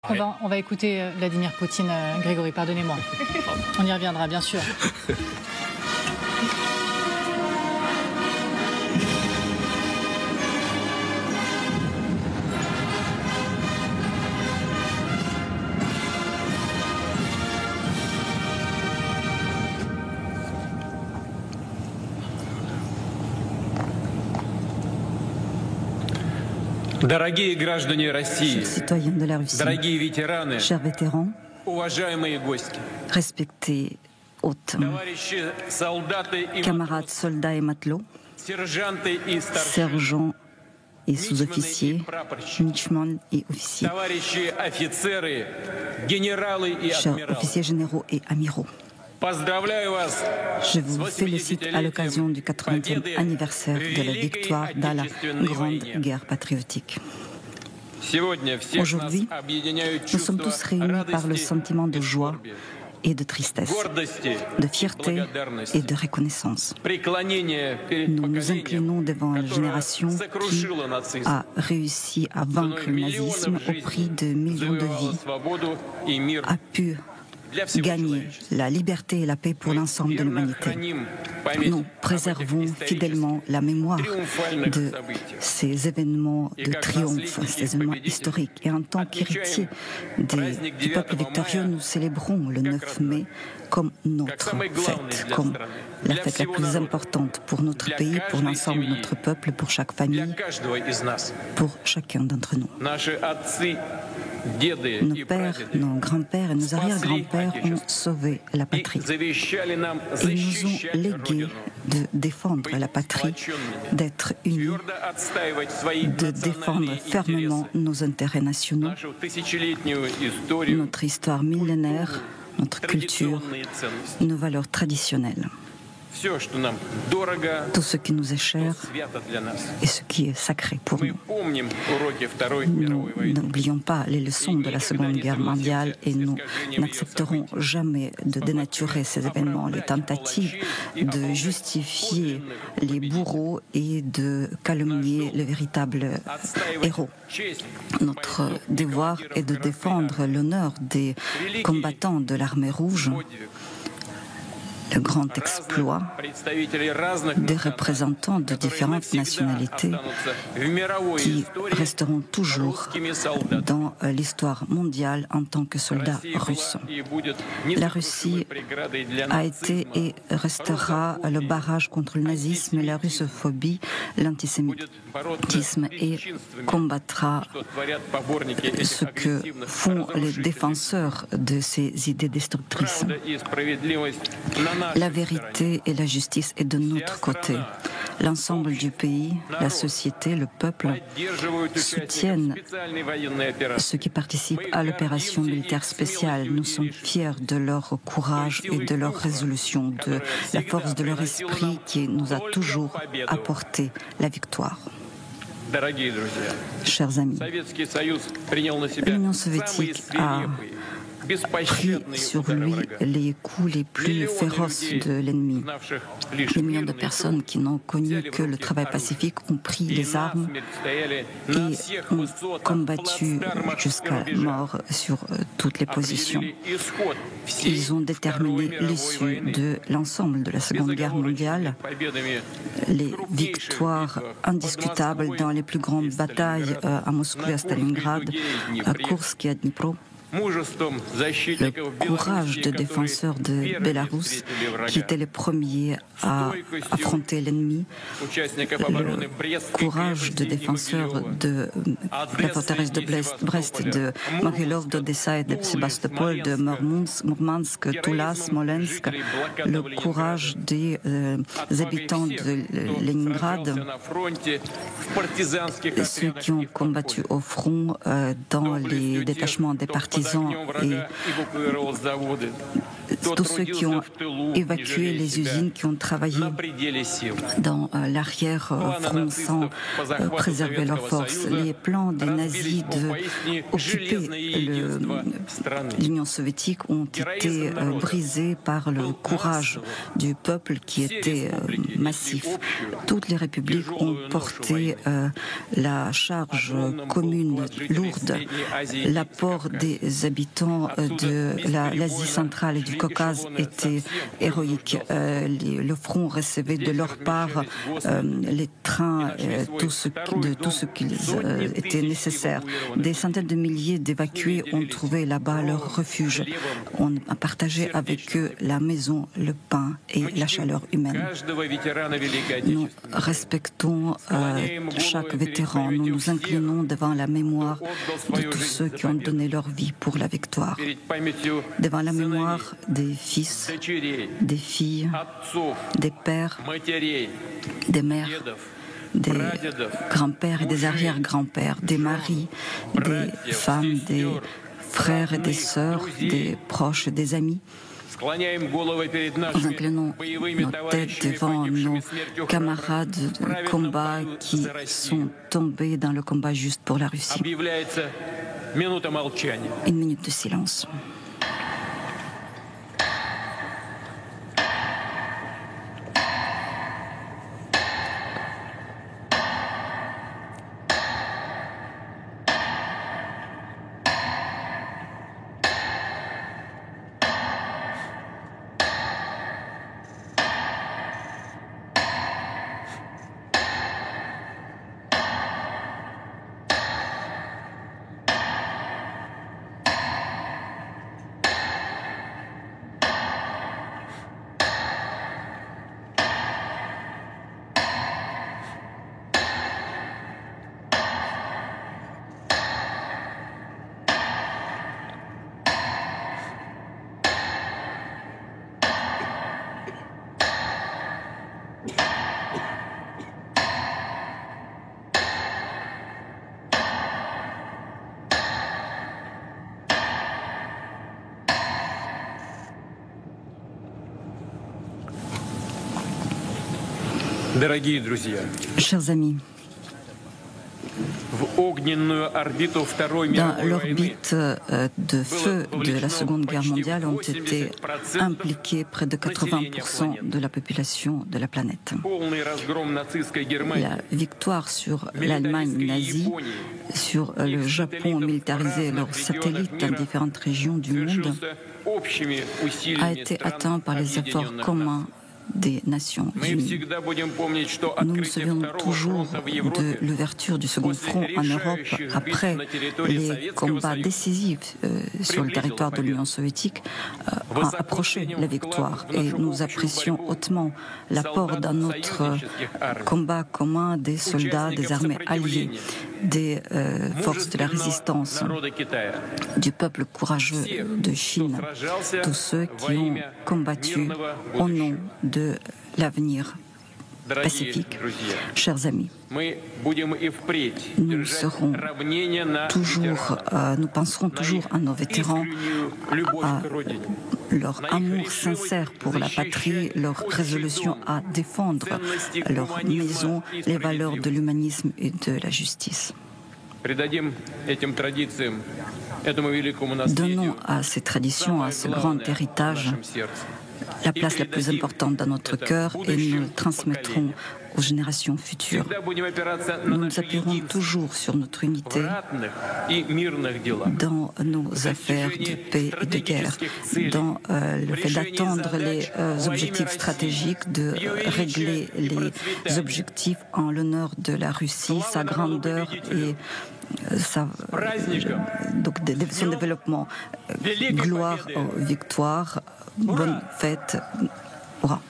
On va écouter Vladimir Poutine, Grégory, pardonnez-moi. On y reviendra, bien sûr. Дорогие граждане России, citoyens de la Russie, дорогие ветераны, chers vétérans, уважаемые гости, respectés hôtes, товарищи солдаты и camarades soldats et matelots, сержанты и старшины, sergents et sous-officiers, michman et officiers, товарищи офицеры, генералы и chers адмиралы. officiers généraux et amiraux. Поздравляю вас Je vous félicite à l'occasion du 80e anniversaire de la victoire dans la Grande Guerre patriotique. Aujourd'hui, nous sommes tous réunis par le sentiment de joie et de tristesse, de fierté et de reconnaissance. Nous nous inclinons devant la génération qui a réussi à vaincre le nazisme au prix de millions de vies, a pu gagner la liberté et la paix pour l'ensemble de l'humanité. Nous préservons fidèlement la mémoire de ces événements de triomphe, ces événements historiques. Et en tant qu'héritiers du peuple victorieux, nous célébrons le 9 mai comme notre fête, comme la fête la plus importante pour notre pays, pour l'ensemble de notre peuple, pour chaque famille, pour chacun d'entre nous. Nos pères, nos grands-pères et nos arrière-grands-pères ont sauvé la patrie. Ils nous ont légué de défendre la patrie, d'être unis, de défendre fermement nos intérêts nationaux, notre histoire millénaire, notre culture, nos valeurs traditionnelles. Tout ce qui nous est cher et ce qui est sacré pour nous. Nous n'oublions pas les leçons de la Seconde Guerre mondiale et nous n'accepterons jamais de dénaturer ces événements, les tentatives de justifier les bourreaux et de calomnier les véritables héros. Notre devoir est de défendre l'honneur des combattants de l'armée rouge, le grand exploit des représentants de différentes nationalités qui resteront toujours dans l'histoire mondiale en tant que soldats russes. La Russie a été et restera le barrage contre le nazisme, la russophobie, l'antisémitisme et combattra ce que font les défenseurs de ces idées destructrices. La vérité et la justice est de notre côté. L'ensemble du pays, la société, le peuple soutiennent ceux qui participent à l'opération militaire spéciale. Nous sommes fiers de leur courage et de leur résolution, de la force de leur esprit qui nous a toujours apporté la victoire. Chers amis, l'Union soviétique a pris sur lui les coups les plus féroces de l'ennemi. Des millions de personnes qui n'ont connu que le travail pacifique ont pris les armes et ont combattu jusqu'à mort sur toutes les positions. Ils ont déterminé l'issue de l'ensemble de la Seconde Guerre mondiale, les victoires indiscutables dans les plus grandes batailles à Moscou et à Stalingrad, à Koursk et à Dnipro. Le courage de défenseurs de Bélarus, qui étaient les premiers à affronter l'ennemi, le courage de défenseurs de la forteresse de Brest, de Moghilov, d'Odessa et de Sébastopol, de Mourmansk, Tula, Smolensk, le courage des habitants de Leningrad, ceux qui ont combattu au front dans les détachements des partisans partisans et tous ceux qui ont évacué les usines, qui ont travaillé dans l'arrière-front sans préserver leurs forces. Les plans des nazis d'occuper l'Union soviétique ont été brisés par le courage du peuple qui était massif. Toutes les républiques ont porté la charge commune lourde. L'apport des habitants de l'Asie centrale et du Caucase était héroïque. Le front recevait de leur part les trains, tout ce qu'ils était nécessaire. Des centaines de milliers d'évacués ont trouvé là-bas leur refuge. On a partagé avec eux la maison, le pain et la chaleur humaine. Nous respectons chaque vétéran. Nous nous inclinons devant la mémoire de tous ceux qui ont donné leur vie pour la victoire. Devant la mémoire des fils, des filles, des pères, des mères, des grands-pères et des arrière-grands-pères, des maris, des femmes, des frères et des sœurs, des proches et des amis. Nous inclinons nos têtes devant nos camarades de combat qui sont tombés dans le combat juste pour la Russie. Une minute de silence. Chers amis, dans l'orbite de feu de la Seconde Guerre mondiale ont été impliqués près de 80% de la population de la planète. La victoire sur l'Allemagne nazie, sur le Japon militarisé et leurs satellites dans différentes régions du monde a été atteinte par les efforts communs des Nations Unies. Nous nous souvenons toujours de l'ouverture du second front en Europe après les combats décisifs sur le territoire de l'Union soviétique ont approché la victoire et nous apprécions hautement l'apport dans notre combat commun des soldats des armées alliées, des forces de la résistance, du peuple courageux de Chine, tous ceux qui ont combattu au nom de l'avenir pacifique. Chers amis, nous serons toujours, nous penserons toujours à nos vétérans, à leur amour sincère pour la patrie, leur résolution à défendre leur maison, les valeurs de l'humanisme et de la justice. Donnons à ces traditions, à ce grand héritage, la place la plus importante dans notre cœur et nous le transmettrons aux générations futures. Nous nous appuierons toujours sur notre unité dans nos affaires de paix et de guerre, dans le fait d'attendre les objectifs stratégiques, de régler les objectifs en l'honneur de la Russie, sa grandeur et son développement. Gloire, victoire, bonne fête. Hurrah.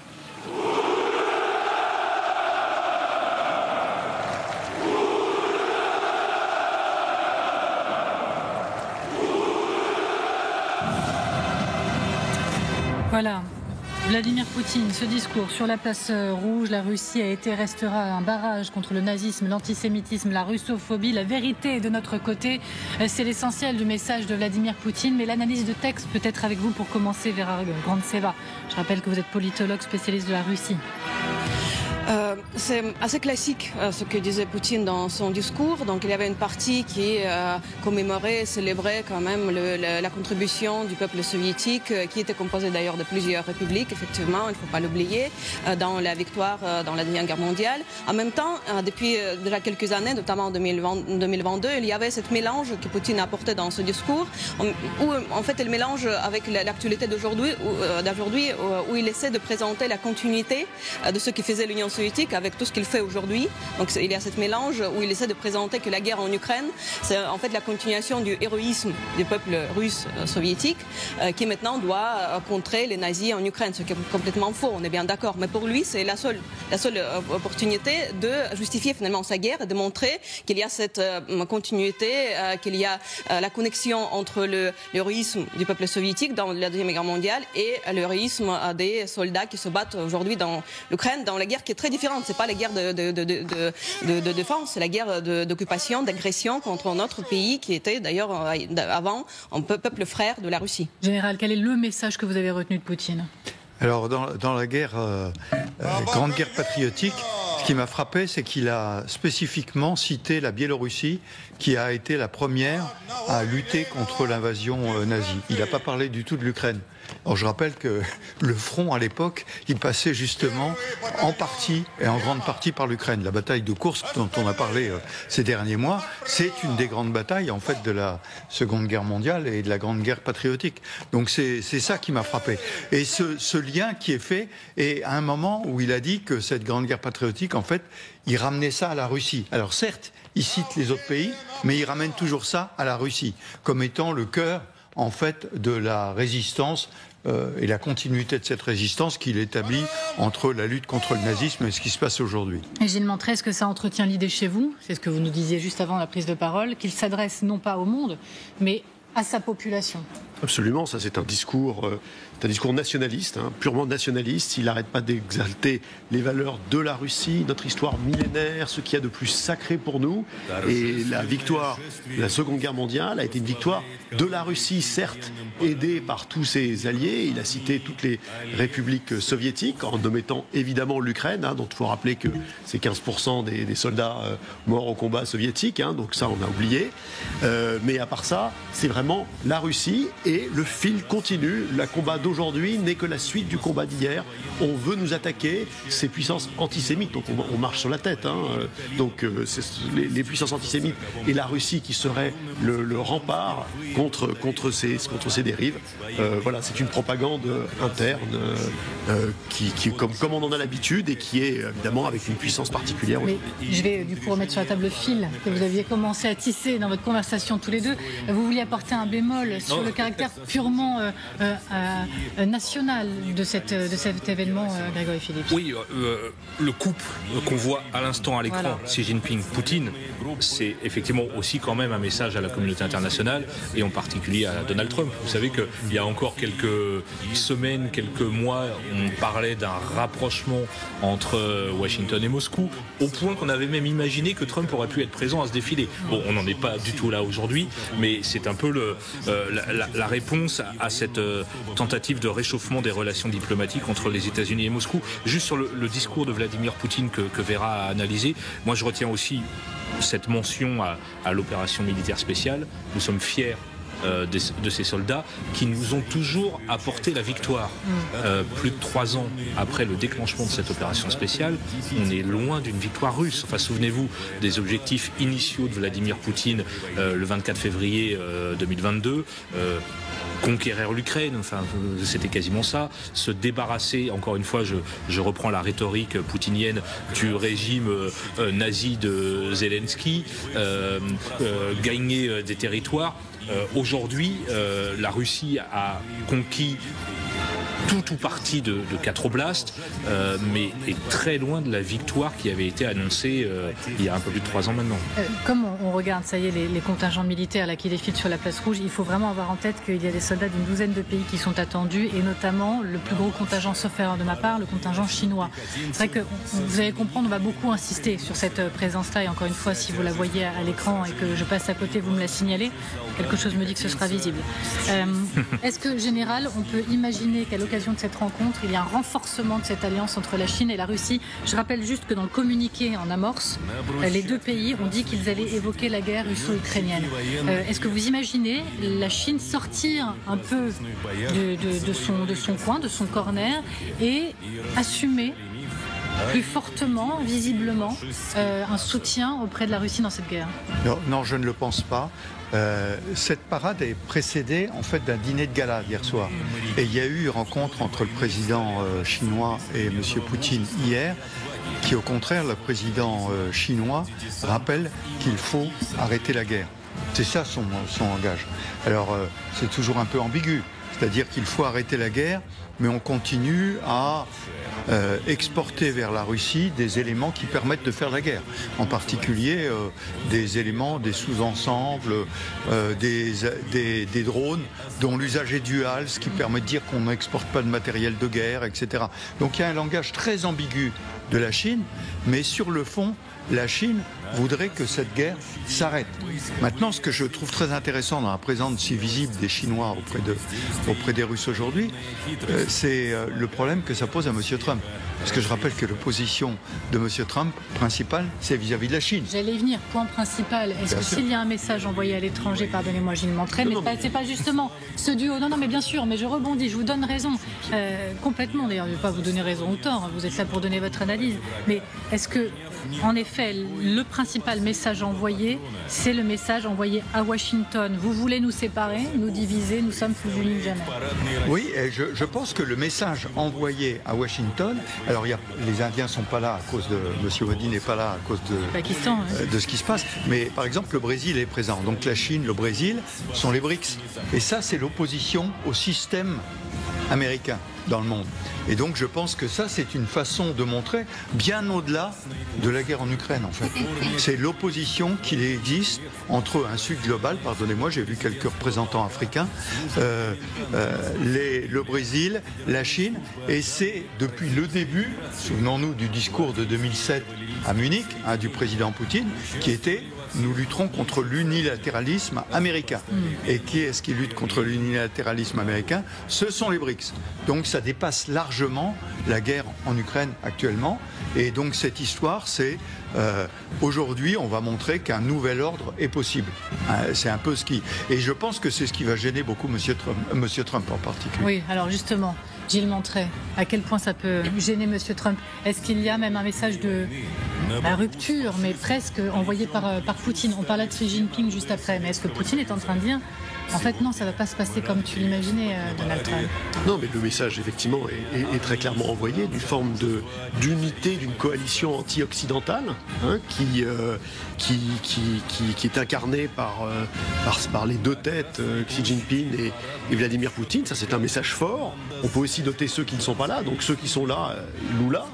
Voilà. Vladimir Poutine, ce discours sur la place rouge, la Russie a été, restera un barrage contre le nazisme, l'antisémitisme, la russophobie. La vérité est de notre côté. C'est l'essentiel du message de Vladimir Poutine. Mais l'analyse de texte peut être avec vous pour commencer, Vera Grantseva. Je rappelle que vous êtes politologue spécialiste de la Russie. C'est assez classique ce que disait Poutine dans son discours. Donc il y avait une partie qui commémorait, célébrait quand même la contribution du peuple soviétique, qui était composé d'ailleurs de plusieurs républiques, effectivement, il ne faut pas l'oublier, dans la victoire dans la Deuxième Guerre mondiale. En même temps, depuis déjà quelques années, notamment en 2022, il y avait ce mélange que Poutine a apporté dans ce discours, où en fait il mélange avec l'actualité d'aujourd'hui, où il essaie de présenter la continuité de ce qui faisait l'Union soviétique avec tout ce qu'il fait aujourd'hui. Donc il y a ce mélange où il essaie de présenter que la guerre en Ukraine, c'est en fait la continuation du héroïsme du peuple russe soviétique qui maintenant doit contrer les nazis en Ukraine, ce qui est complètement faux, on est bien d'accord. Mais pour lui, c'est la seule opportunité de justifier finalement sa guerre et de montrer qu'il y a cette continuité, qu'il y a la connexion entre l'héroïsme du peuple soviétique dans la Deuxième Guerre mondiale et l'héroïsme des soldats qui se battent aujourd'hui dans l'Ukraine, dans la guerre qui est très différente. C'est pas la guerre de défense, c'est la guerre d'occupation, d'agression contre notre pays qui était d'ailleurs avant un peuple frère de la Russie. Général, quel est le message que vous avez retenu de Poutine ? Alors dans la guerre, grande guerre patriotique, ce qui m'a frappé, c'est qu'il a spécifiquement cité la Biélorussie, qui a été la première à lutter contre l'invasion nazie. Il n'a pas parlé du tout de l'Ukraine. Alors je rappelle que le front à l'époque, il passait justement en partie et en grande partie par l'Ukraine. La bataille de Koursk dont on a parlé ces derniers mois, c'est une des grandes batailles en fait de la Seconde Guerre mondiale et de la Grande Guerre patriotique. Donc c'est ça qui m'a frappé. Et ce lien qui est fait, et à un moment où il a dit que cette Grande Guerre patriotique, en fait, il ramenait ça à la Russie. Alors certes, il cite les autres pays, mais il ramène toujours ça à la Russie, comme étant le cœur en fait de la résistance et la continuité de cette résistance qu'il établit entre la lutte contre le nazisme et ce qui se passe aujourd'hui. Et Gilles Montré, est-ce que ça entretient l'idée chez vous, c'est ce que vous nous disiez juste avant la prise de parole, qu'il s'adresse non pas au monde, mais à sa population? Absolument, ça c'est un discours nationaliste, purement nationaliste. Il n'arrête pas d'exalter les valeurs de la Russie, notre histoire millénaire, ce qu'il y a de plus sacré pour nous. Et la victoire de la Seconde Guerre mondiale a été une victoire de la Russie, certes aidée par tous ses alliés. Il a cité toutes les républiques soviétiques, en omettant évidemment l'Ukraine, dont il faut rappeler que c'est 15% des soldats morts au combat soviétique, donc ça on a oublié. Mais à part ça, c'est vraiment la Russie. Et le fil continue. Le combat d'aujourd'hui n'est que la suite du combat d'hier. On veut nous attaquer ces puissances antisémites. Donc on marche sur la tête. Donc les puissances antisémites et la Russie qui serait le rempart contre ces dérives. Voilà, c'est une propagande interne qui comme on en a l'habitude et qui est évidemment avec une puissance particulière. Mais je vais du coup remettre sur la table le fil que vous aviez commencé à tisser dans votre conversation tous les deux. Vous vouliez apporter un bémol sur le caractère purement national de cet événement, Grégory Phillips. Oui, le couple qu'on voit à l'instant à l'écran, Xi Jinping, Poutine, c'est effectivement aussi quand même un message à la communauté internationale et en particulier à Donald Trump. Vous savez qu'il y a encore quelques semaines, quelques mois, on parlait d'un rapprochement entre Washington et Moscou, au point qu'on avait même imaginé que Trump aurait pu être présent à ce défilé. Bon, on n'en est pas du tout là aujourd'hui, mais c'est un peu la réponse à cette tentative de réchauffement des relations diplomatiques entre les États-Unis et Moscou. Juste sur le discours de Vladimir Poutine que Vera a analysé, moi je retiens aussi cette mention à l'opération militaire spéciale. Nous sommes fiers de ces soldats qui nous ont toujours apporté la victoire. Plus de 3 ans après le déclenchement de cette opération spéciale, on est loin d'une victoire russe. Enfin, souvenez-vous des objectifs initiaux de Vladimir Poutine le 24 février 2022. Conquérir l'Ukraine, enfin c'était quasiment ça, se débarrasser, encore une fois je reprends la rhétorique poutinienne du régime nazi de Zelensky, gagner des territoires. Aujourd'hui, la Russie a conquis tout parti de 4 oblasts, mais est très loin de la victoire qui avait été annoncée il y a un peu plus de 3 ans maintenant. Comme on regarde, ça y est, les contingents militaires là, qui défilent sur la place rouge, il faut vraiment avoir en tête qu'il y a des soldats d'une douzaine de pays qui sont attendus, et notamment le plus gros contingent, sauf erreur de ma part, le contingent chinois. C'est vrai que vous allez comprendre, on va beaucoup insister sur cette présence-là, et encore une fois, si vous la voyez à l'écran et que je passe à côté, vous me la signalez. Quelque chose me dit que ce sera visible. Est-ce que, général, on peut imaginer qu'à l'occasion de cette rencontre, il y a un renforcement de cette alliance entre la Chine et la Russie? Je rappelle juste que dans le communiqué en amorce, les deux pays ont dit qu'ils allaient évoquer la guerre russo-ukrainienne. Est-ce que vous imaginez la Chine sortir un peu de son coin, de son corner, et assumer plus fortement, visiblement, un soutien auprès de la Russie dans cette guerre? Non, je ne le pense pas. Cette parade est précédée en fait d'un dîner de gala hier soir. Et il y a eu une rencontre entre le président chinois et M. Poutine hier, qui au contraire, le président chinois rappelle qu'il faut arrêter la guerre. C'est ça son langage. Alors c'est toujours un peu ambigu, c'est-à-dire qu'il faut arrêter la guerre, mais on continue à exporter vers la Russie des éléments qui permettent de faire la guerre. En particulier des éléments, des sous-ensembles, des drones dont l'usage est dual, ce qui permet de dire qu'on n'exporte pas de matériel de guerre, etc. Donc il y a un langage très ambigu de la Chine, mais sur le fond, la Chine voudrait que cette guerre s'arrête. Maintenant, ce que je trouve très intéressant dans la présence si visible des Chinois auprès des Russes aujourd'hui, c'est le problème que ça pose à M. Trump. Parce que je rappelle que l'opposition de M. Trump, principale, c'est vis-à-vis de la Chine. J'allais y venir, point principal. Est-ce que s'il y a un message envoyé à l'étranger, pardonnez-moi, Gilles Montreuil, mais c'est pas justement ce duo. Non, mais bien sûr, mais je rebondis, je vous donne raison. Complètement, d'ailleurs, je ne vais pas vous donner raison ou tort, vous êtes là pour donner votre analyse. Mais est-ce que, en effet, le principal message envoyé, c'est le message envoyé à Washington? Vous voulez nous séparer, nous diviser, nous sommes plus unis que jamais. Oui, et je pense que le message envoyé à Washington, alors les Indiens ne sont pas là à cause de... M. Modi n'est pas là à cause de ce qui se passe, mais par exemple le Brésil est présent. Donc la Chine, le Brésil sont les BRICS. Et ça, c'est l'opposition au système américain dans le monde. Et donc je pense que ça, c'est une façon de montrer bien au-delà de la guerre en Ukraine, en fait. C'est l'opposition qui existe entre un Sud global, pardonnez-moi, j'ai vu quelques représentants africains, le Brésil, la Chine, et c'est depuis le début, souvenons-nous du discours de 2007 à Munich, du président Poutine, qui était: nous lutterons contre l'unilatéralisme américain. Et qui est-ce qui lutte contre l'unilatéralisme américain? Ce sont les BRICS. Donc ça dépasse largement la guerre en Ukraine actuellement. Et donc cette histoire, c'est aujourd'hui, on va montrer qu'un nouvel ordre est possible. C'est un peu ce qui... Et je pense que c'est ce qui va gêner beaucoup M. Trump en particulier. Oui, alors justement, Gilles Montreuil, à quel point ça peut gêner M. Trump? Est-ce qu'il y a même un message de rupture, mais presque envoyé par Poutine? On parlait de Xi Jinping juste après, mais est-ce que Poutine est en train de dire: en fait, non, ça ne va pas se passer comme tu l'imaginais, Donald Trump? Non, mais le message, effectivement, est très clairement envoyé d'une forme d'unité, d'une coalition anti-occidentale, qui est incarnée par les deux têtes, Xi Jinping et Vladimir Poutine. Ça, c'est un message fort. On peut aussi noter ceux qui ne sont pas là. Donc ceux qui sont là, Lula,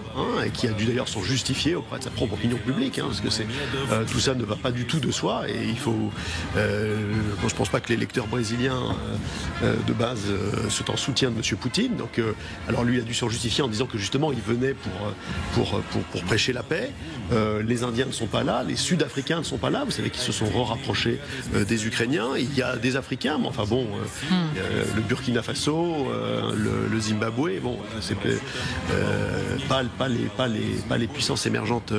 et qui a dû d'ailleurs sont justifiés auprès de sa propre opinion publique, parce que tout ça ne va pas du tout de soi. Et il faut... je ne pense pas que les lecteurs brésiliens de base sont en soutien de M. Poutine. Donc, alors lui a dû se justifier en disant que justement il venait pour prêcher la paix. Les Indiens ne sont pas là, les Sud-Africains ne sont pas là. Vous savez qu'ils se sont rapprochés des Ukrainiens. Il y a des Africains, mais enfin bon, le Burkina Faso, le Zimbabwe, bon, c'est pas les puissances émergentes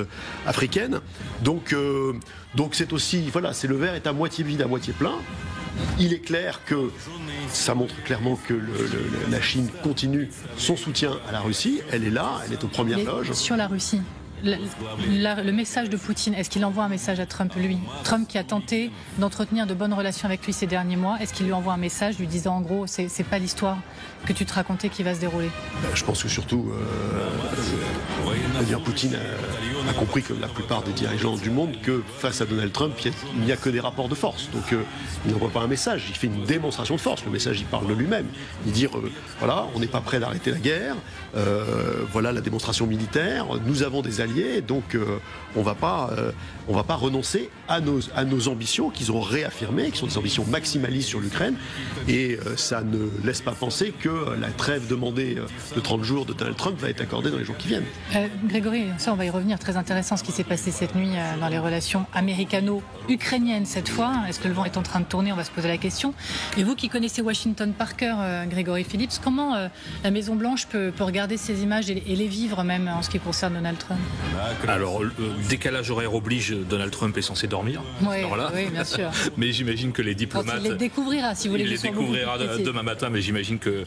africaines. Donc c'est aussi, voilà, c'est le verre est à moitié vide, à moitié plein. Il est clair que ça montre clairement que la Chine continue son soutien à la Russie. Elle est là, elle est aux premières loges. Sur la Russie. le message de Poutine, est-ce qu'il envoie un message à Trump, lui? Trump qui a tenté d'entretenir de bonnes relations avec lui ces derniers mois, est-ce qu'il lui envoie un message lui disant en gros, c'est pas l'histoire que tu te racontais qui va se dérouler? Je pense que surtout, Vladimir Poutine a compris, que la plupart des dirigeants du monde, que face à Donald Trump, il n'y a que des rapports de force. Donc il n'envoie pas un message, il fait une démonstration de force. Le message, il parle de lui-même. Il dit, voilà, on n'est pas prêt d'arrêter la guerre, voilà la démonstration militaire, nous avons des alliés, donc on va pas renoncer à nos ambitions qu'ils ont réaffirmées, qui sont des ambitions maximalistes sur l'Ukraine, et ça ne laisse pas penser que la trêve demandée de 30 jours de Donald Trump va être accordée dans les jours qui viennent. Grégory, ça on va y revenir, très intéressant ce qui s'est passé cette nuit dans les relations américano-ukrainiennes cette fois. Est-ce que le vent est en train de tourner? On va se poser la question. Et vous qui connaissez Washington par cœur, Grégory Phillips, comment la Maison-Blanche peut regarder ces images et les vivre même en ce qui concerne Donald Trump? Alors, décalage horaire oblige, Donald Trump est censé dormir. Oui, bien sûr. Mais j'imagine que les diplomates... Quand il les découvrira, si vous voulez. Il les découvrira demain matin, mais j'imagine que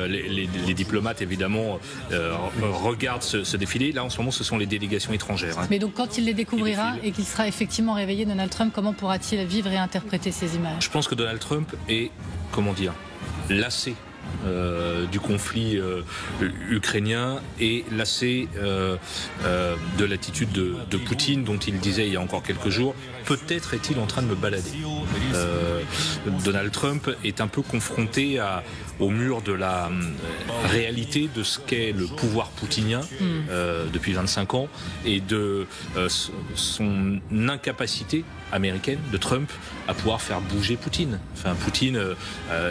les diplomates, évidemment, regardent ce défilé. Là, en ce moment, ce sont les délégations étrangères. Mais donc, quand il les découvrira et qu'il sera effectivement réveillé, Donald Trump, comment pourra-t-il vivre et interpréter ces images? Je pense que Donald Trump est, lassé du conflit ukrainien et lassé de l'attitude de Poutine, dont il disait il y a encore quelques jours, peut-être est-il en train de me balader. Donald Trump est un peu confronté au mur de la réalité de ce qu'est le pouvoir poutinien depuis 25 ans et de son incapacité américaine de Trump à pouvoir faire bouger Poutine. Enfin, Poutine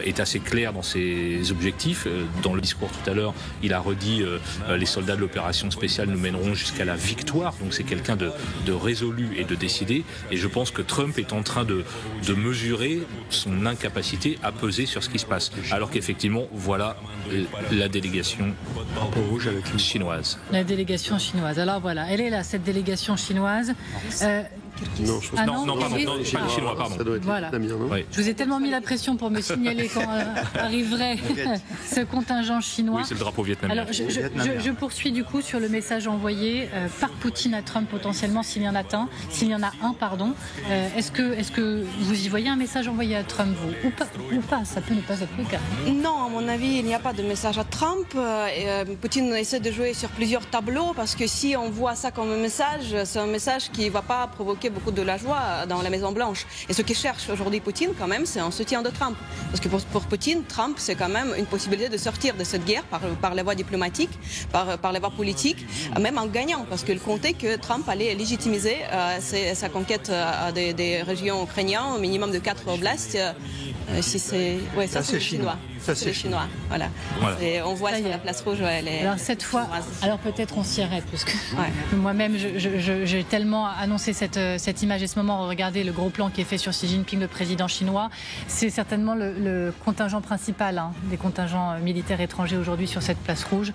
est assez clair dans ses objectifs. Dans le discours tout à l'heure, il a redit les soldats de l'opération spéciale nous mèneront jusqu'à la victoire. Donc c'est quelqu'un de résolu et de décidé. Et je pense que Trump est en train de mesurer son incapacité à peser sur ce qui se passe. Alors qu'effectivement, voilà la délégation chinoise. La délégation chinoise. Alors voilà, elle est là, cette délégation chinoise. Non, pas le chinois, pardon. Ça doit être voilà. oui. Je vous ai tellement mis la pression pour me signaler quand arriverait ce contingent chinois. Oui, c'est le drapeau vietnamien. Alors, je poursuis du coup sur le message envoyé par Poutine à Trump potentiellement, s'il y en a un. Est-ce que vous y voyez un message envoyé à Trump, vous, ou pas? Ça peut ne pas être le cas. Non, à mon avis, il n'y a pas de message à Trump. Poutine essaie de jouer sur plusieurs tableaux, parce que si on voit ça comme un message, c'est un message qui ne va pas provoquer beaucoup de la joie dans la Maison-Blanche. Et ce qu'il cherche aujourd'hui Poutine, quand même, c'est un soutien de Trump. Parce que pour Poutine, Trump, c'est quand même une possibilité de sortir de cette guerre par la voie diplomatique, par la voie politique, même en gagnant. Parce qu'il comptait que Trump allait légitimiser sa conquête des régions ukrainiennes, au minimum de 4 oblasts. Si c'est... Ouais, ça c'est chinois. Ça c'est chinois. Voilà. On voit sur la place rouge. Alors cette fois, alors peut-être on s'y arrête, parce que moi-même j'ai tellement annoncé cette image et ce moment. Regardez le gros plan qui est fait sur Xi Jinping, le président chinois. C'est certainement le contingent principal des contingents militaires étrangers aujourd'hui sur cette place rouge,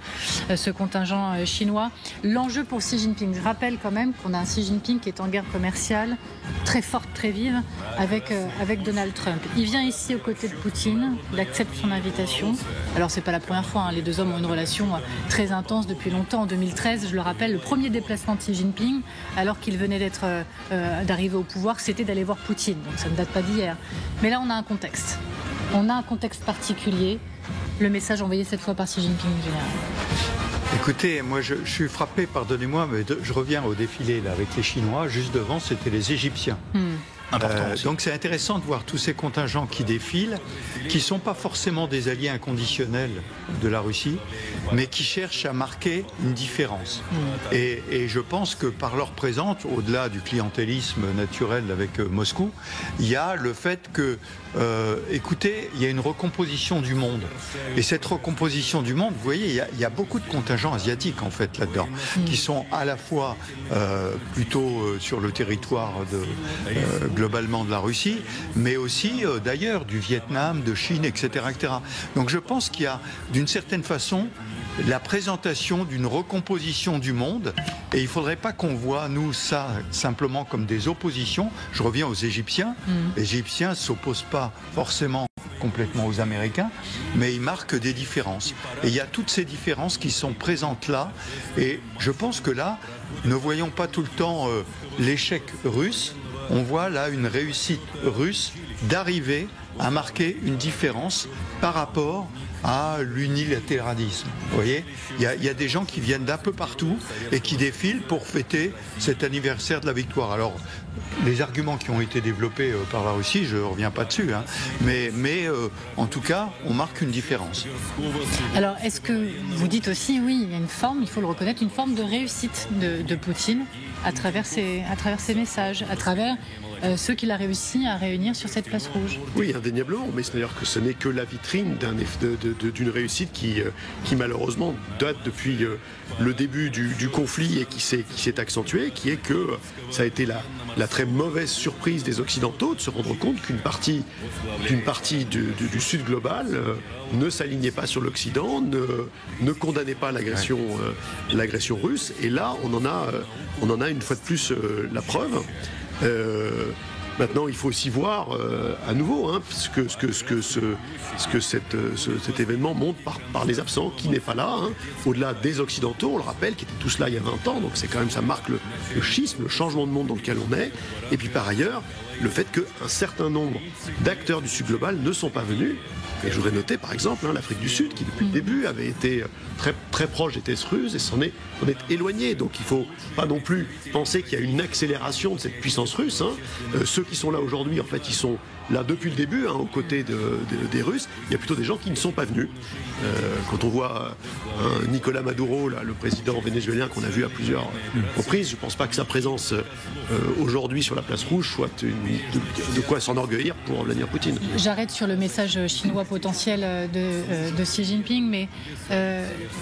ce contingent chinois. L'enjeu pour Xi Jinping, je rappelle quand même qu'on a un Xi Jinping qui est en guerre commerciale très forte, très vive avec Donald Trump. Il vient ici aux côtés de Poutine, il accepte son invitation. Alors c'est pas la première fois, les deux hommes ont une relation très intense depuis longtemps. En 2013, je le rappelle, le premier déplacement de Xi Jinping, alors qu'il venait d'arriver au pouvoir, c'était d'aller voir Poutine. Donc ça ne date pas d'hier. Mais là, on a un contexte. On a un contexte particulier. Le message envoyé cette fois par Xi Jinping en général. Écoutez, moi je suis frappé, pardonnez-moi, mais je reviens au défilé là, avec les Chinois. Juste devant, c'était les Égyptiens. Donc c'est intéressant de voir tous ces contingents qui défilent, qui ne sont pas forcément des alliés inconditionnels de la Russie, mais qui cherchent à marquer une différence. Et je pense que par leur présence, au-delà du clientélisme naturel avec Moscou, il y a le fait que, écoutez, il y a une recomposition du monde. Et cette recomposition du monde, vous voyez, il y a beaucoup de contingents asiatiques en fait là-dedans, qui sont à la fois plutôt sur le territoire de globalement de la Russie, mais aussi d'ailleurs du Vietnam, de Chine, etc., etc. Donc je pense qu'il y a d'une certaine façon la présentation d'une recomposition du monde, et il ne faudrait pas qu'on voit, nous, ça simplement comme des oppositions. Je reviens aux Égyptiens. Les Égyptiens ne s'opposent pas forcément complètement aux Américains, mais ils marquent des différences. Et il y a toutes ces différences qui sont présentes là, et je pense que là, ne voyons pas tout le temps l'échec russe, on voit là une réussite russe d'arriver à marquer une différence par rapport à l'unilatéralisme. Vous voyez, il y a des gens qui viennent d'un peu partout et qui défilent pour fêter cet anniversaire de la victoire. Alors, les arguments qui ont été développés par la Russie, je ne reviens pas dessus, hein, mais en tout cas, on marque une différence. Alors, est-ce que vous dites aussi, oui, il y a une forme, il faut le reconnaître, une forme de réussite de Poutine à travers ses messages, à travers ceux qu'il a réussi à réunir sur cette place rouge? Oui, indéniablement, mais c'est-à-dire que ce n'est que la vitrine d'une réussite qui malheureusement date depuis le début du conflit et qui s'est accentuée, qui est que ça a été la très mauvaise surprise des Occidentaux de se rendre compte qu'une partie du Sud global ne s'alignait pas sur l'Occident, ne condamnait pas l'agression russe, et là on en a une fois de plus la preuve. Maintenant, il faut aussi voir à nouveau ce que cet événement montre par les absents, qui n'est pas là, hein, au-delà des Occidentaux, on le rappelle, qui étaient tous là il y a 20 ans, donc c'est quand même, ça marque le schisme, le changement de monde dans lequel on est, et puis par ailleurs, le fait qu'un certain nombre d'acteurs du Sud global ne sont pas venus. Et je voudrais noter par exemple l'Afrique du Sud qui depuis le début avait été très, très proche des tests russes et s'en est éloigné. Donc il ne faut pas non plus penser qu'il y a une accélération de cette puissance russe. Hein. Ceux qui sont là aujourd'hui, en fait, ils sont là depuis le début, hein, aux côtés des Russes. Il y a plutôt des gens qui ne sont pas venus. Quand on voit Nicolas Maduro, là, le président vénézuélien qu'on a vu à plusieurs reprises, je ne pense pas que sa présence aujourd'hui sur la place rouge soit de quoi s'enorgueillir pour Vladimir Poutine. J'arrête sur le message chinois potentiel de Xi Jinping, mais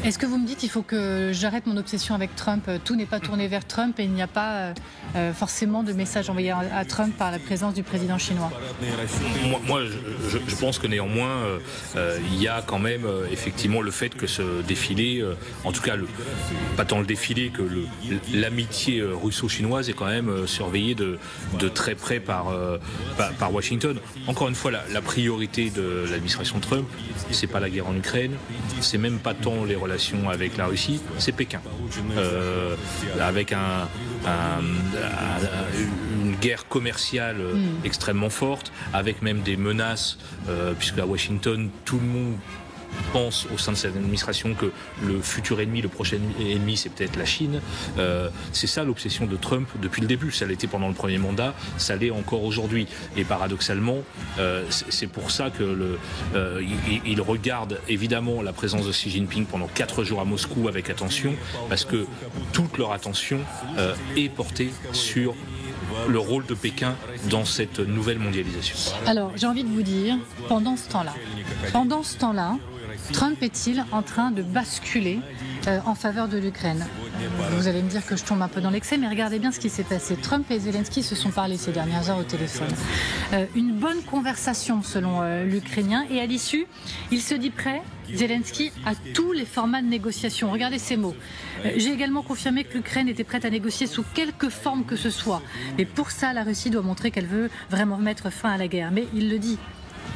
est-ce que vous me dites il faut que j'arrête mon obsession avec Trump? Tout n'est pas tourné vers Trump et il n'y a pas forcément de message envoyé à Trump par la présence du président chinois. Moi, je pense que néanmoins, il y a quand même effectivement le fait que ce défilé, en tout cas, pas tant le défilé que l'amitié russo-chinoise est quand même surveillée de très près par Washington. Encore une fois, la priorité de l'administration Trump, c'est pas la guerre en Ukraine, c'est même pas tant les relations avec la Russie, c'est Pékin. Avec une guerre commerciale extrêmement forte, avec même des menaces, puisque à Washington, tout le monde pense au sein de cette administration que le futur ennemi, le prochain ennemi, c'est peut-être la Chine. C'est ça l'obsession de Trump depuis le début. Ça l'était pendant le premier mandat, ça l'est encore aujourd'hui. Et paradoxalement, c'est pour ça que il regarde évidemment la présence de Xi Jinping pendant 4 jours à Moscou avec attention, parce que toute leur attention est portée sur le rôle de Pékin dans cette nouvelle mondialisation. Alors, j'ai envie de vous dire, pendant ce temps-là, Trump est-il en train de basculer en faveur de l'Ukraine? Vous allez me dire que je tombe un peu dans l'excès, mais regardez bien ce qui s'est passé. Trump et Zelensky se sont parlé ces dernières heures au téléphone. Une bonne conversation selon l'Ukrainien, et à l'issue, il se dit prêt, Zelensky, à tous les formats de négociation. Regardez ces mots. J'ai également confirmé que l'Ukraine était prête à négocier sous quelque forme que ce soit. Mais pour ça, la Russie doit montrer qu'elle veut vraiment mettre fin à la guerre. Mais il le dit,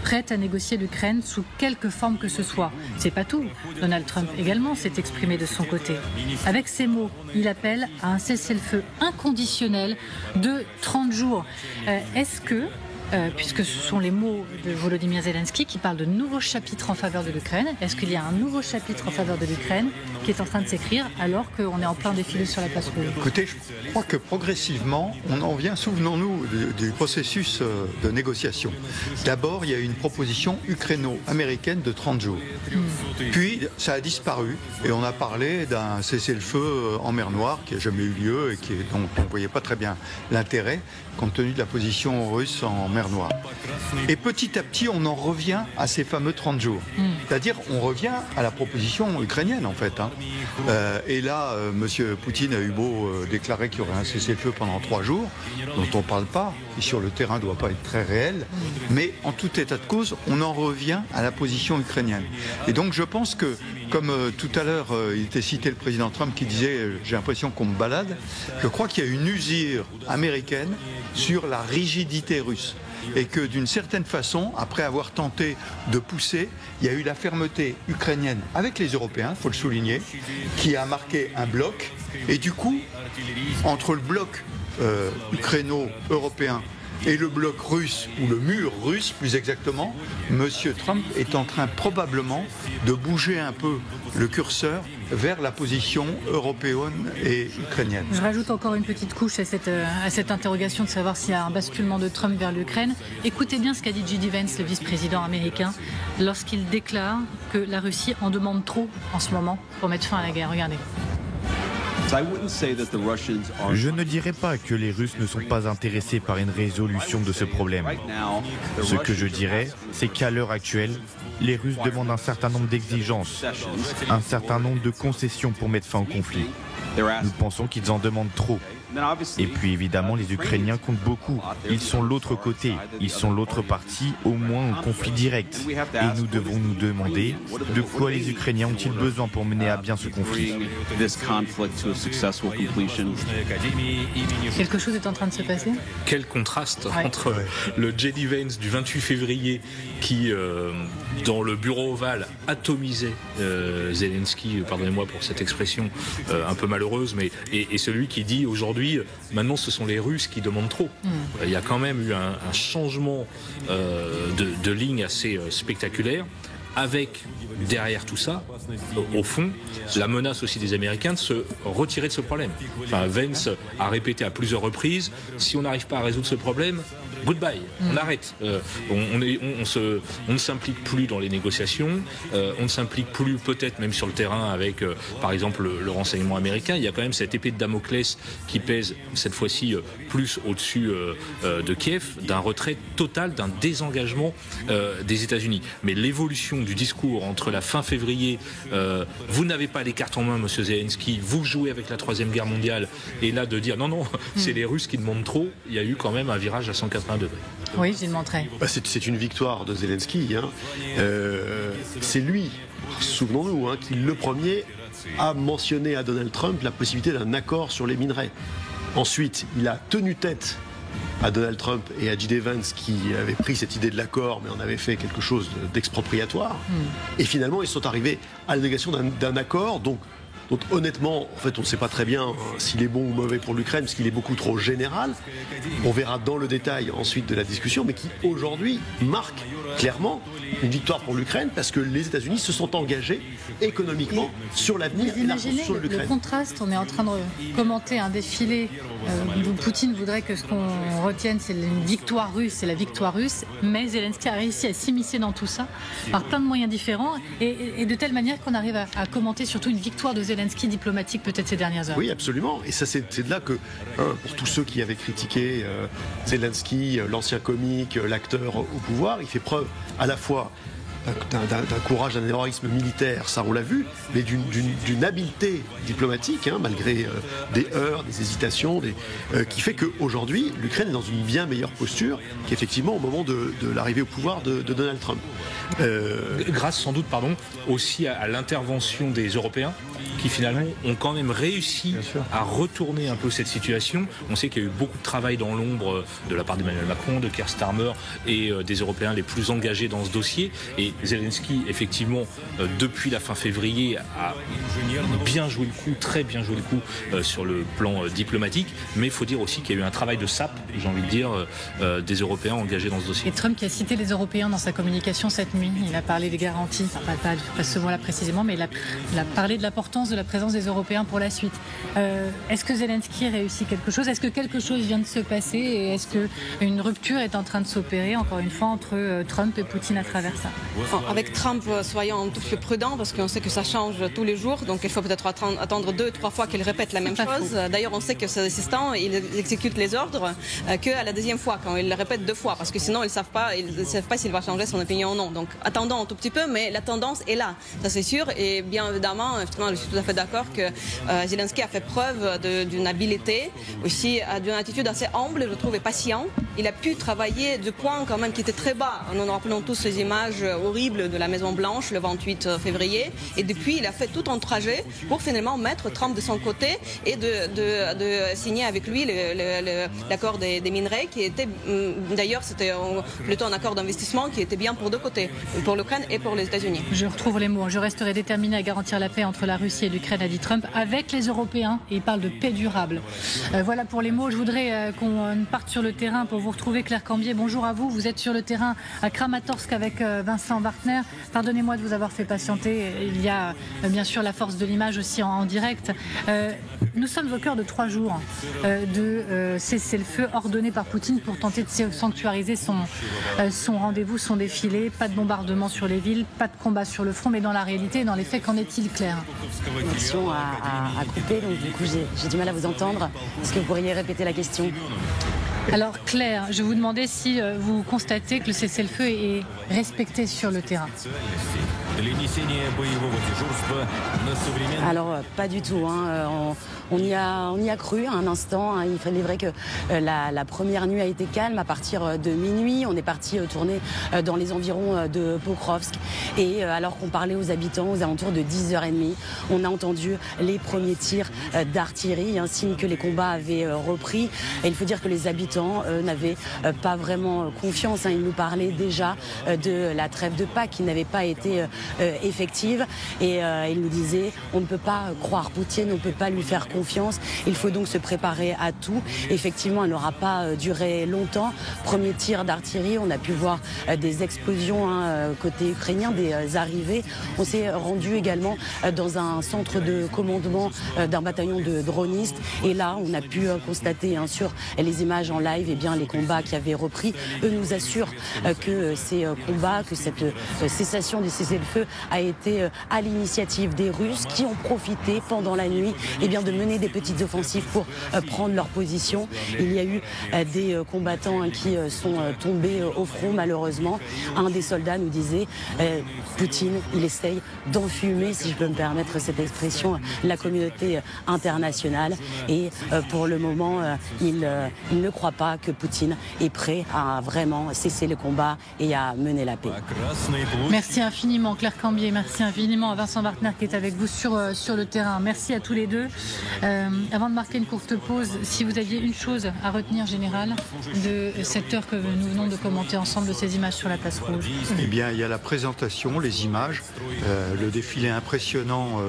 prête à négocier l'Ukraine sous quelque forme que ce soit. C'est pas tout. Donald Trump également s'est exprimé de son côté. Avec ces mots, il appelle à un cessez-le-feu inconditionnel de 30 jours. Est-ce que, puisque ce sont les mots de Volodymyr Zelensky qui parlent de nouveaux chapitres en faveur de l'Ukraine, est-ce qu'il y a un nouveau chapitre en faveur de l'Ukraine qui est en train de s'écrire alors qu'on est en plein défilé sur la place rouge? Écoutez, je crois que progressivement, on en vient, souvenons-nous, du processus de négociation. D'abord, il y a eu une proposition ukraino-américaine de 30 jours. Puis, ça a disparu et on a parlé d'un cessez-le-feu en mer Noire qui n'a jamais eu lieu et dont on ne voyait pas très bien l'intérêt compte tenu de la position russe en mer Noire. Et petit à petit, on en revient à ces fameux 30 jours. C'est-à-dire, on revient à la proposition ukrainienne, en fait. Et là, M. Poutine a eu beau déclarer qu'il y aurait un cessez-le-feu pendant 3 jours, dont on ne parle pas, et sur le terrain ne doit pas être très réel, mais en tout état de cause, on en revient à la position ukrainienne. Et donc, je pense que, comme tout à l'heure, il était cité le président Trump qui disait « j'ai l'impression qu'on me balade », je crois qu'il y a une usure américaine sur la rigidité russe. Et que d'une certaine façon, après avoir tenté de pousser, il y a eu la fermeté ukrainienne avec les Européens, il faut le souligner, qui a marqué un bloc. Et du coup, entre le bloc ukraino-européen et le bloc russe, ou le mur russe plus exactement, M. Trump est en train probablement de bouger un peu le curseur vers la position européenne et ukrainienne. Je rajoute encore une petite couche à cette interrogation de savoir s'il y a un basculement de Trump vers l'Ukraine. Écoutez bien ce qu'a dit J.D. Vance, le vice-président américain, lorsqu'il déclare que la Russie en demande trop en ce moment pour mettre fin à la guerre. Regardez. Je ne dirais pas que les Russes ne sont pas intéressés par une résolution de ce problème. Ce que je dirais, c'est qu'à l'heure actuelle, les Russes demandent un certain nombre d'exigences, un certain nombre de concessions pour mettre fin au conflit. Nous pensons qu'ils en demandent trop. Et puis évidemment, les Ukrainiens comptent beaucoup. Ils sont l'autre côté, ils sont l'autre partie, au moins au conflit direct. Et nous devons nous demander de quoi les Ukrainiens ont-ils besoin pour mener à bien ce conflit. Quelque chose est en train de se passer ? Quel contraste entre le J.D. Vance du 28 février qui, dans le bureau ovale, atomisait Zelensky, pardonnez-moi pour cette expression un peu malheureuse, mais et celui qui dit aujourd'hui, maintenant ce sont les Russes qui demandent trop. Il y a quand même eu un changement de ligne assez spectaculaire, avec derrière tout ça, au fond, la menace aussi des Américains de se retirer de ce problème. Enfin, Vance a répété à plusieurs reprises, si on n'arrive pas à résoudre ce problème, goodbye, on arrête. On ne s'implique plus dans les négociations, on ne s'implique plus peut-être même sur le terrain avec, par exemple, le renseignement américain. Il y a quand même cette épée de Damoclès qui pèse cette fois-ci plus au-dessus de Kiev, d'un retrait total, d'un désengagement des États-Unis. Mais l'évolution du discours entre la fin février, vous n'avez pas les cartes en main, monsieur Zelensky, vous jouez avec la Troisième Guerre mondiale, et là de dire non, c'est les Russes qui demandent trop, il y a eu quand même un virage à 180 degrés. Oui, Gilles Montreuil. C'est une victoire de Zelensky. C'est lui, souvenons-nous, qui le premier a mentionné à Donald Trump la possibilité d'un accord sur les minerais. Ensuite, il a tenu tête à Donald Trump et à J.D. Vance qui avaient pris cette idée de l'accord mais en avaient fait quelque chose d'expropriatoire. Et finalement, ils sont arrivés à la négociation d'un accord. Donc honnêtement, en fait, on ne sait pas très bien s'il est bon ou mauvais pour l'Ukraine, parce qu'il est beaucoup trop général. On verra dans le détail ensuite de la discussion, mais qui aujourd'hui marque clairement une victoire pour l'Ukraine, parce que les États-Unis se sont engagés économiquement sur l'avenir et la construction de l'Ukraine. Le contraste, on est en train de commenter un défilé où Poutine voudrait que ce qu'on retienne, c'est une victoire russe, c'est la victoire russe, mais Zelensky a réussi à s'immiscer dans tout ça par plein de moyens différents, et de telle manière qu'on arrive à commenter surtout une victoire de Zelensky diplomatique peut-être ces dernières heures. Oui, absolument. Et ça, c'est de là que, pour tous ceux qui avaient critiqué Zelensky, l'ancien comique, l'acteur au pouvoir, il fait preuve à la fois d'un courage, d'un héroïsme militaire, ça on l'a vu, mais d'une habileté diplomatique, malgré des heurts, des hésitations, qui fait qu'aujourd'hui, l'Ukraine est dans une bien meilleure posture qu'effectivement au moment de l'arrivée au pouvoir de Donald Trump. Grâce sans doute, aussi à l'intervention des Européens, qui finalement ont quand même réussi à retourner un peu cette situation. On sait qu'il y a eu beaucoup de travail dans l'ombre de la part d'Emmanuel Macron, de Keir Starmer et des Européens les plus engagés dans ce dossier. Et Zelensky, effectivement, depuis la fin février, a bien joué le coup, très bien joué le coup sur le plan diplomatique. Mais il faut dire aussi qu'il y a eu un travail de sape, j'ai envie de dire, des Européens engagés dans ce dossier. Et Trump qui a cité les Européens dans sa communication cette nuit, il a parlé des garanties, pas ce mot-là précisément, mais il a parlé de l'importance de de la présence des Européens pour la suite. Est-ce que Zelensky réussit quelque chose? Est-ce que quelque chose vient de se passer? Et est-ce qu'une rupture est en train de s'opérer, encore une fois, entre Trump et Poutine à travers ça? Avec Trump, soyons un tout petit peu prudents parce qu'on sait que ça change tous les jours. Donc il faut peut-être attendre 2-3 fois qu'il répète la même chose. D'ailleurs, on sait que ses assistants, ils exécutent les ordres qu'à la deuxième fois, quand ils le répètent 2 fois. Parce que sinon, ils ne savent pas s'il va changer son opinion ou non. Donc attendons un tout petit peu, mais la tendance est là. Ça c'est sûr. Et bien évidemment, effectivement, je suis tout à fait d'accord que Zelensky a fait preuve d'une habileté, aussi d'une attitude assez humble, je trouve, et patient. Il a pu travailler de points quand même qui étaient très bas. Nous nous rappelons tous ces images horribles de la Maison Blanche le 28 février. Et depuis, il a fait tout un trajet pour finalement mettre Trump de son côté et de signer avec lui l'accord des minerais qui était, d'ailleurs, c'était plutôt un accord d'investissement qui était bien pour 2 côtés, pour l'Ukraine et pour les États-Unis. Je retrouve les mots. Je resterai déterminé à garantir la paix entre la Russie et l'Ukraine, a dit Trump, avec les Européens. Et il parle de paix durable. Voilà pour les mots. Je voudrais qu'on parte sur le terrain pour vous retrouver, Claire Cambier. Bonjour à vous. Vous êtes sur le terrain à Kramatorsk avec Vincent Wartner. Pardonnez-moi de vous avoir fait patienter. Il y a bien sûr la force de l'image aussi en direct. Nous sommes au cœur de 3 jours de cessez-le-feu ordonné par Poutine pour tenter de sanctuariser son rendez-vous, son défilé. Pas de bombardement sur les villes, pas de combat sur le front, mais dans la réalité, dans les faits, qu'en est-il, Claire? L'action a coupé, donc du coup j'ai du mal à vous entendre. Est-ce que vous pourriez répéter la question? Alors Claire, je vous demandais si vous constatez que le cessez-le-feu est respecté sur le terrain. Alors pas du tout, hein. On y a cru un instant, hein. Il est vrai que la première nuit a été calme. À partir de minuit, on est parti tourner dans les environs de Pokrovsk. Et alors qu'on parlait aux habitants aux alentours de 10h30, on a entendu les premiers tirs d'artillerie, un signe que les combats avaient repris. Et il faut dire que les habitants n'avaient pas vraiment confiance, hein. Ils nous parlaient déjà de la trêve de Pâques qui n'avait pas été effective. Et ils nous disaient, on ne peut pas croire Poutine, on ne peut pas lui faire confiance. Il faut donc se préparer à tout. Effectivement, elle n'aura pas duré longtemps. Premier tir d'artillerie, on a pu voir des explosions, hein, côté ukrainien, des arrivées. On s'est rendu également dans un centre de commandement d'un bataillon de dronistes. Et là, on a pu constater, hein, sur les images en live, eh bien, les combats qui avaient repris. Eux nous assurent que ces combats, que cette cessation du cessez-le-feu a été à l'initiative des Russes qui ont profité pendant la nuit, eh bien, de mener des petites offensives pour prendre leur position. Il y a eu des combattants, hein, qui sont tombés au front, malheureusement. Un des soldats nous disait, Poutine, il essaye d'enfumer, si je peux me permettre cette expression, la communauté internationale. Et pour le moment, il ne croit pas que Poutine est prêt à vraiment cesser le combat et à mener la paix. Merci infiniment, Claire Cambier. Merci infiniment à Vincent Wartner qui est avec vous sur le terrain. Merci à tous les deux. Avant de marquer une courte pause, si vous aviez une chose à retenir, Général, de cette heure que nous venons de commenter ensemble, de ces images sur la place rouge. Eh bien, il y a la présentation, les images, le défilé impressionnant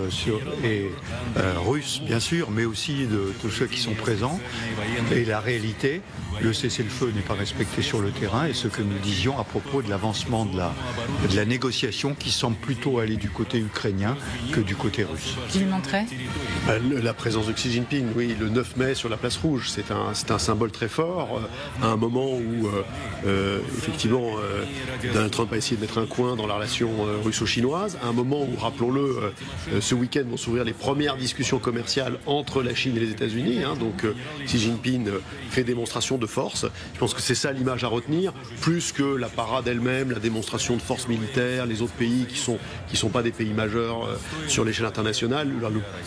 russe, bien sûr, mais aussi de tous ceux qui sont présents. Et la réalité, le cessez-le-feu n'est pas respecté sur le terrain, et ce que nous disions à propos de l'avancement de la négociation qui semble plutôt aller du côté ukrainien que du côté russe. Tu lui montrais la présence de Xi Jinping, oui, le 9 mai sur la place rouge, c'est un symbole très fort, à un moment où, effectivement, Donald Trump a essayé de mettre un coin dans la relation russo-chinoise, à un moment où, rappelons-le, ce week-end vont s'ouvrir les premières discussions commerciales entre la Chine et les États-Unis, hein, donc Xi Jinping fait démonstration de force. Je pense que c'est ça l'image à retenir, plus que la parade elle-même, la démonstration de force militaire, les autres pays qui sont pas des pays majeurs sur l'échelle internationale,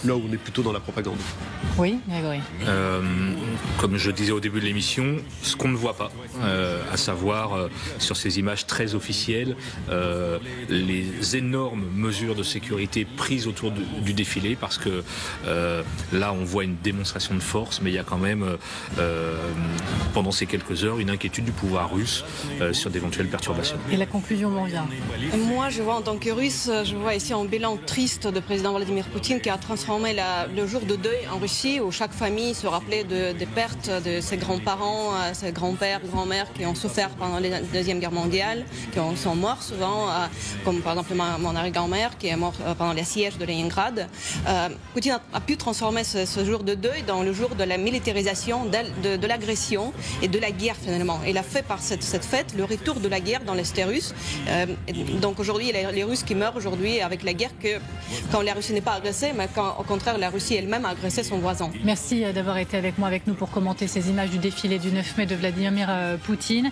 là où on est plutôt dans la propagande. Oui, Grégory. Comme je disais au début de l'émission, ce qu'on ne voit pas, à savoir sur ces images très officielles, les énormes mesures de sécurité prises autour du défilé, parce que là on voit une démonstration de force, mais il y a quand même pendant ces quelques heures, une inquiétude du pouvoir russe sur d'éventuelles perturbations. Et la conclusion m'en vient. Moi, je vois en tant que Russe, je vois ici un bilan triste de président Vladimir Poutine qui a transformé le jour de deuil en Russie, où chaque famille se rappelait des pertes de ses grands-parents, ses grands-pères, grand-mères qui ont souffert pendant la Deuxième Guerre mondiale, qui sont morts souvent, comme par exemple mon arrière-grand-mère qui est morte pendant les sièges de Leningrad. Poutine a pu transformer ce jour de deuil dans le jour de la militarisation, de l'agression et de la guerre finalement. Il a fait par cette fête le retour de la guerre dans l'Est russe. Donc aujourd'hui, les Russes qui meurent aujourd'hui avec la guerre, quand la Russie n'est pas agressée, mais quand au contraire la Russie elle-même a agressé son voisin. Merci d'avoir été avec nous pour commenter ces images du défilé du 9 mai de Vladimir Poutine.